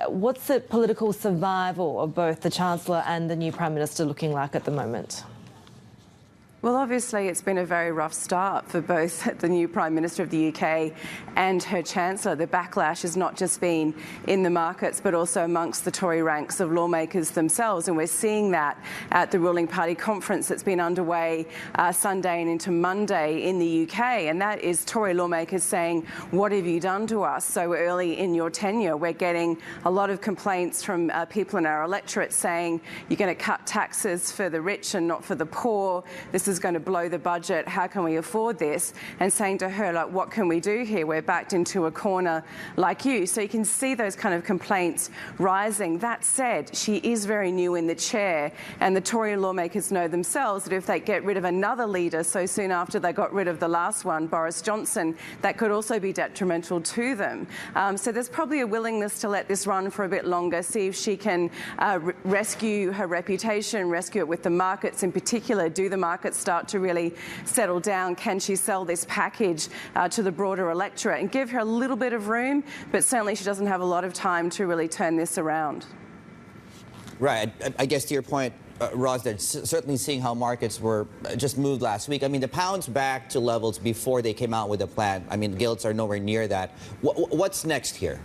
What's the political survival of both the Chancellor and the new Prime Minister looking like at the moment? Well, obviously, it's been a very rough start for both the new Prime Minister of the UK and her Chancellor. The backlash has not just been in the markets, but also amongst the Tory ranks of lawmakers themselves. And we're seeing that at the ruling party conference that's been underway Sunday and into Monday in the UK. And that is Tory lawmakers saying, what have you done to us so early in your tenure? We're getting a lot of complaints from people in our electorate saying, you're going to cut taxes for the rich and not for the poor. This is going to blow the budget. How can we afford this? And saying to her, like, what can we do here? We're backed into a corner like you. So you can see those kind of complaints rising. That said, she is very new in the chair, and the Tory lawmakers know themselves that if they get rid of another leader so soon after they got rid of the last one, Boris Johnson, that could also be detrimental to them. So there's probably a willingness to let this run for a bit longer, see if she can rescue her reputation, rescue it with the markets in particular. Do the markets start to really settle down? Can she sell this package to the broader electorate and give her a little bit of room? But certainly she doesn't have a lot of time to really turn this around. Right. I guess to your point, Ros, that certainly seeing how markets were just moved last week. I mean, the pound's back to levels before they came out with a plan. I mean, gilts are nowhere near that. What's next here?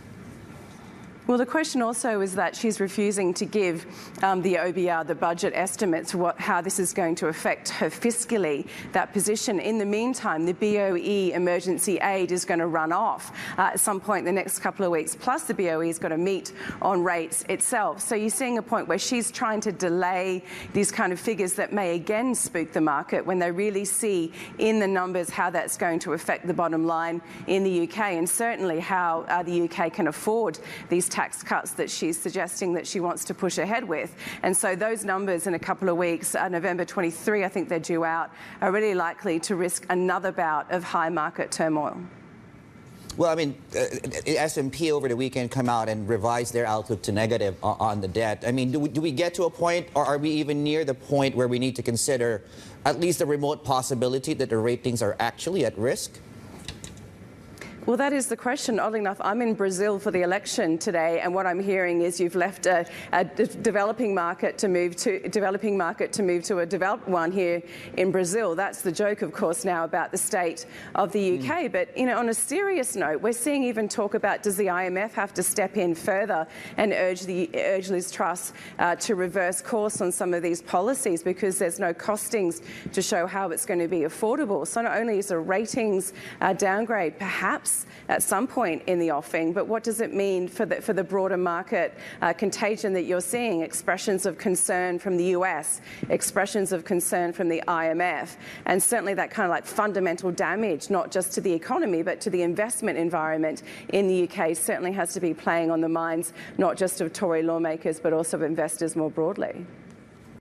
Well, the question also is that she's refusing to give the OBR, the budget estimates, how this is going to affect her fiscally, that position. In the meantime, the BOE emergency aid is going to run off at some point in the next couple of weeks, plus the BOE is going to meet on rates itself. So you're seeing a point where she's trying to delay these kind of figures that may again spook the market when they really see in the numbers how that's going to affect the bottom line in the UK, and certainly how the UK can afford these tax cuts that she's suggesting that she wants to push ahead with. And so those numbers in a couple of weeks, November 23, I think they're due out, are really likely to risk another bout of high market turmoil. Well, I mean, S&P over the weekend come out and revise their outlook to negative on the debt. I mean, do we get to a point, or are we even near the point where we need to consider at least the remote possibility that the ratings are actually at risk? Well, that is the question. Oddly enough, I'm in Brazil for the election today, and what I'm hearing is you've left a developing market to move to a developed one here in Brazil. That's the joke, of course, now about the state of the UK. But, you know, on a serious note, we're seeing even talk about, does the IMF have to step in further and urge Liz Truss to reverse course on some of these policies, because there's no costings to show how it's going to be affordable. So not only is a ratings downgrade perhaps at some point in the offing, but what does it mean for the broader market contagion that you're seeing? Expressions of concern from the US, expressions of concern from the IMF, and certainly that kind of like fundamental damage, not just to the economy, but to the investment environment in the UK, certainly has to be playing on the minds not just of Tory lawmakers, but also of investors more broadly.